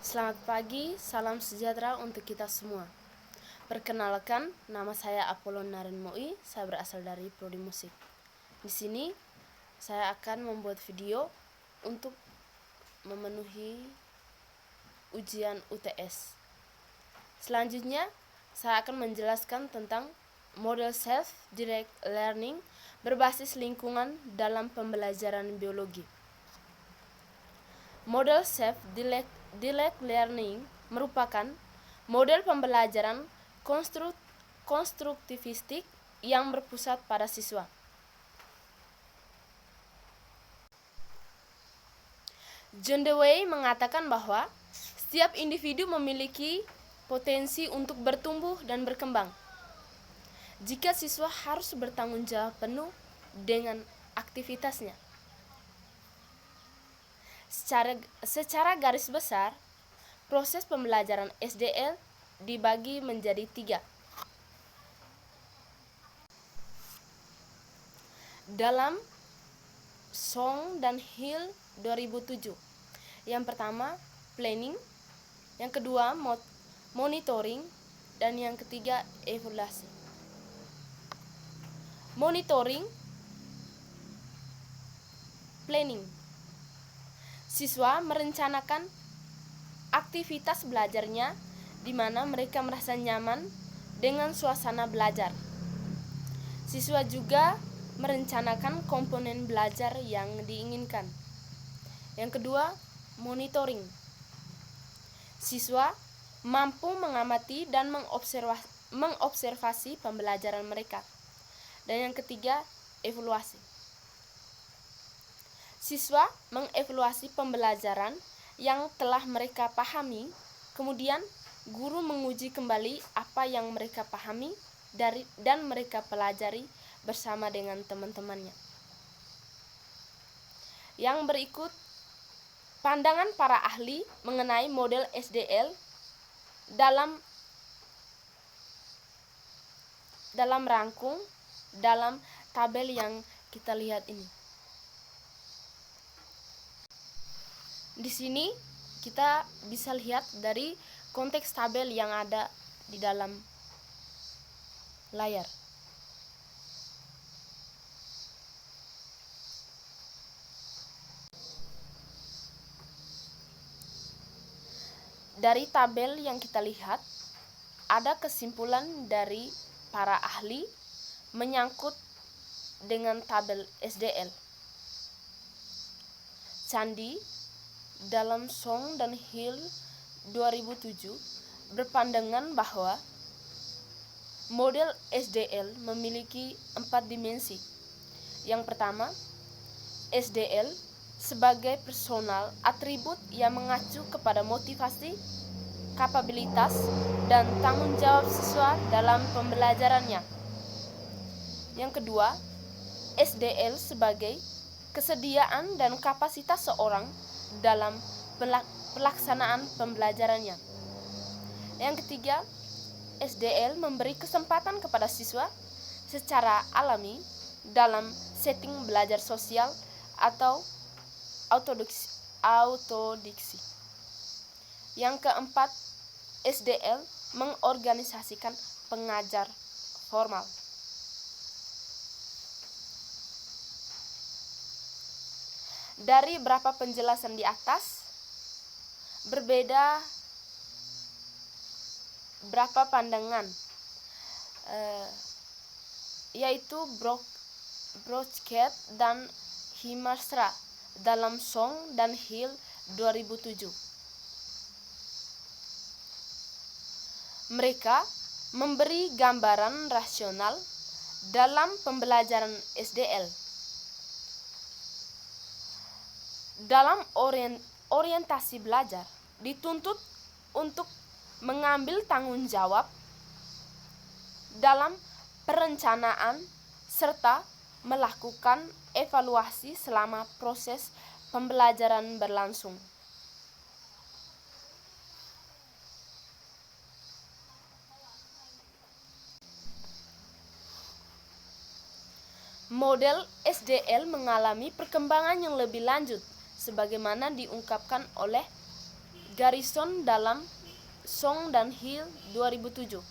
Selamat pagi, salam sejahtera untuk kita semua. Perkenalkan, nama saya Apollon Naren Moi, saya berasal dari Prodi Musik. Di sini, saya akan membuat video untuk memenuhi ujian UTS. Selanjutnya, saya akan menjelaskan tentang model self-direct learning berbasis lingkungan dalam pembelajaran biologi. Model self-direct learning merupakan model pembelajaran konstruktivistik yang berpusat pada siswa. John Dewey mengatakan bahwa setiap individu memiliki potensi untuk bertumbuh dan berkembang. Jika siswa harus bertanggung jawab penuh dengan aktivitasnya. Secara garis besar, proses pembelajaran SDL dibagi menjadi 3. Dalam Song dan Hill 2007. Yang pertama, planning. Yang kedua, monitoring. Dan yang ketiga, evaluasi. Monitoring. Planning. Siswa merencanakan aktivitas belajarnya di mana mereka merasa nyaman dengan suasana belajar. Siswa juga merencanakan komponen belajar yang diinginkan. Yang kedua, monitoring. Siswa mampu mengamati dan mengobservasi pembelajaran mereka. Dan yang ketiga, evaluasi. Siswa mengevaluasi pembelajaran yang telah mereka pahami, kemudian guru menguji kembali apa yang mereka pahami dan mereka pelajari bersama dengan teman-temannya. Yang berikut pandangan para ahli mengenai model SDL dalam rangkum dalam tabel yang kita lihat ini. Di sini kita bisa lihat dari konteks tabel yang ada di dalam layar. Dari tabel yang kita lihat, ada kesimpulan dari para ahli menyangkut dengan tabel SDL. Candi dalam Song dan Hill 2007 berpandangan bahwa model SDL memiliki 4 dimensi. Yang pertama, SDL sebagai personal atribut yang mengacu kepada motivasi, kapabilitas, dan tanggung jawab siswa dalam pembelajarannya. Yang kedua, SDL sebagai kesediaan dan kapasitas seorang dalam pelaksanaan pembelajarannya. Yang ketiga, SDL memberi kesempatan kepada siswa secara alami dalam setting belajar sosial atau autodiksi. Yang keempat, SDL mengorganisasikan pengajar formal. Dari beberapa penjelasan di atas, berbeda berapa pandangan, yaitu Brockett dan Himarstra dalam Song dan Hill 2007. Mereka memberi gambaran rasional dalam pembelajaran SDL. Dalam orientasi belajar, dituntut untuk mengambil tanggung jawab dalam perencanaan serta melakukan evaluasi selama proses pembelajaran berlangsung. Model SDL mengalami perkembangan yang lebih lanjut sebagaimana diungkapkan oleh Garrison dalam Song dan Hill 2007.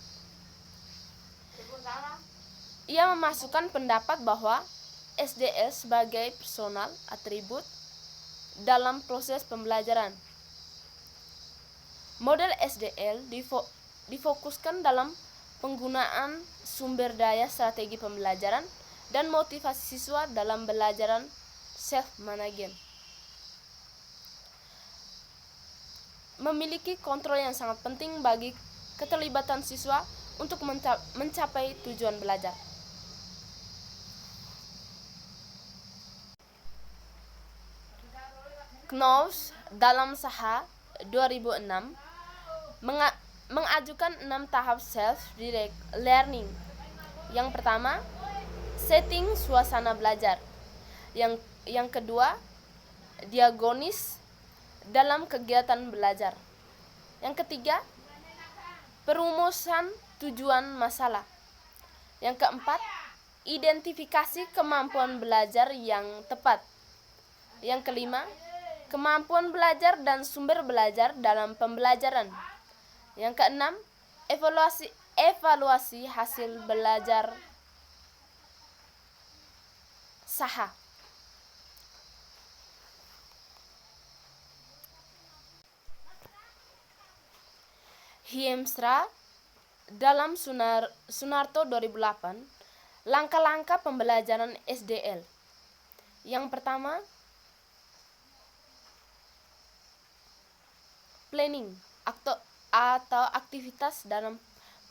Ia memasukkan pendapat bahwa SDL sebagai personal atribut dalam proses pembelajaran. Model SDL difokuskan dalam penggunaan sumber daya strategi pembelajaran dan motivasi siswa dalam belajaran self-management. Memiliki kontrol yang sangat penting bagi keterlibatan siswa untuk mencapai tujuan belajar. Knowles dalam Saha 2006 mengajukan 6 tahap self-direct learning. Yang pertama, setting suasana belajar. Yang kedua, diagonis dalam kegiatan belajar. Yang ketiga, perumusan tujuan masalah. Yang keempat, identifikasi kemampuan belajar yang tepat. Yang kelima, kemampuan belajar dan sumber belajar dalam pembelajaran. Yang keenam, evaluasi hasil belajar Saha. Hiemstra dalam Sunarto 2008, langkah-langkah pembelajaran SDL. Yang pertama, planning atau aktivitas dalam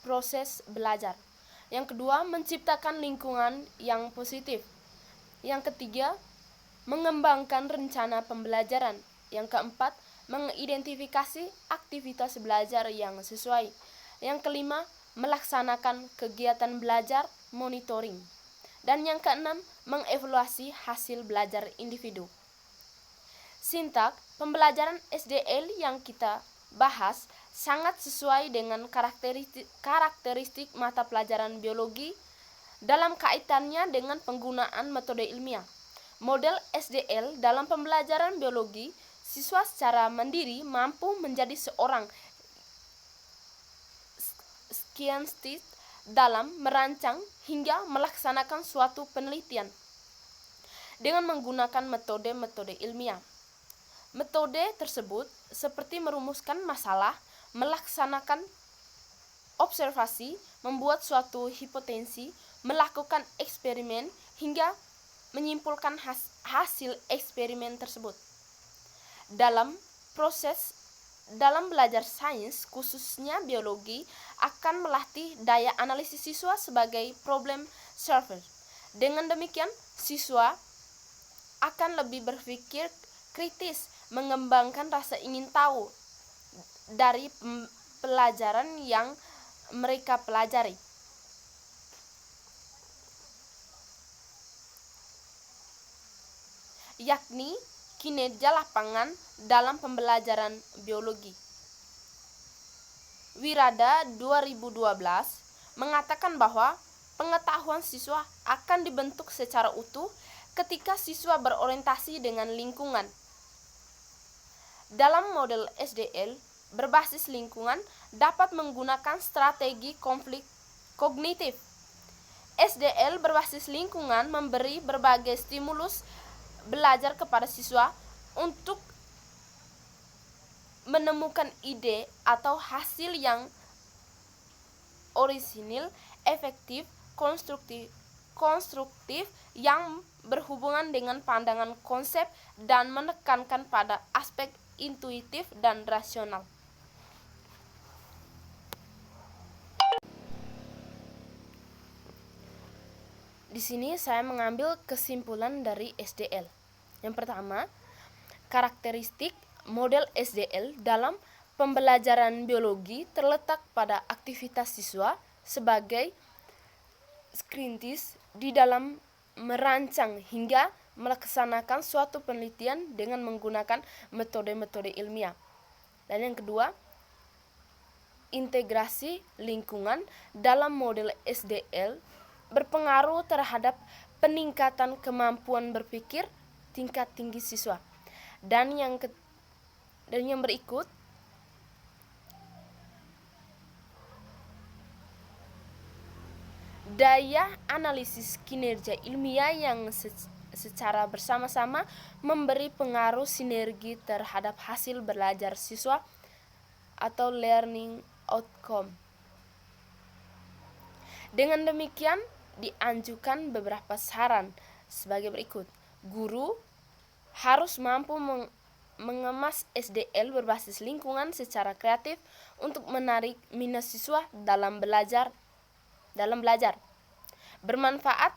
proses belajar. Yang kedua, menciptakan lingkungan yang positif. Yang ketiga, mengembangkan rencana pembelajaran. Yang keempat, mengidentifikasi aktivitas belajar yang sesuai. Yang kelima, melaksanakan kegiatan belajar monitoring. Dan yang keenam, mengevaluasi hasil belajar individu. Sintak pembelajaran SDL yang kita bahas sangat sesuai dengan karakteristik mata pelajaran biologi dalam kaitannya dengan penggunaan metode ilmiah. Model SDL dalam pembelajaran biologi, siswa secara mandiri mampu menjadi seorang scientist dalam merancang hingga melaksanakan suatu penelitian dengan menggunakan metode-metode ilmiah. Metode tersebut seperti merumuskan masalah, melaksanakan observasi, membuat suatu hipotesis, melakukan eksperimen, hingga menyimpulkan hasil eksperimen tersebut. Dalam belajar sains, khususnya biologi, akan melatih daya analisis siswa sebagai problem solver. Dengan demikian, siswa akan lebih berpikir kritis, mengembangkan rasa ingin tahu dari pelajaran yang mereka pelajari. Yakni kinerja lapangan dalam pembelajaran biologi. Wirada 2012 mengatakan bahwa pengetahuan siswa akan dibentuk secara utuh ketika siswa berorientasi dengan lingkungan. Dalam model SDL, berbasis lingkungan dapat menggunakan strategi konflik kognitif. SDL berbasis lingkungan memberi berbagai stimulus belajar kepada siswa untuk menemukan ide atau hasil yang orisinil, efektif, konstruktif yang berhubungan dengan pandangan konsep dan menekankan pada aspek intuitif dan rasional. Di sini saya mengambil kesimpulan dari SDL. Yang pertama, karakteristik model SDL dalam pembelajaran biologi terletak pada aktivitas siswa sebagai scientist di dalam merancang hingga melaksanakan suatu penelitian dengan menggunakan metode-metode ilmiah. Dan yang kedua, integrasi lingkungan dalam model SDL berpengaruh terhadap peningkatan kemampuan berpikir tingkat tinggi siswa. Dan yang berikut, daya analisis kinerja ilmiah yang secara bersama-sama memberi pengaruh sinergi terhadap hasil belajar siswa atau learning outcome. Dengan demikian, dianjurkan beberapa saran sebagai berikut. Guru harus mampu mengemas SDL berbasis lingkungan secara kreatif untuk menarik minat siswa dalam belajar. Bermanfaat.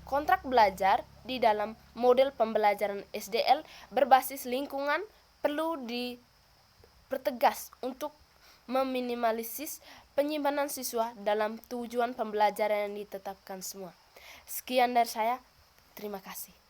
Kontrak belajar di dalam model pembelajaran SDL berbasis lingkungan perlu dipertegas untuk meminimalisir penyimpanan siswa dalam tujuan pembelajaran yang ditetapkan semua. Sekian dari saya. Terima kasih.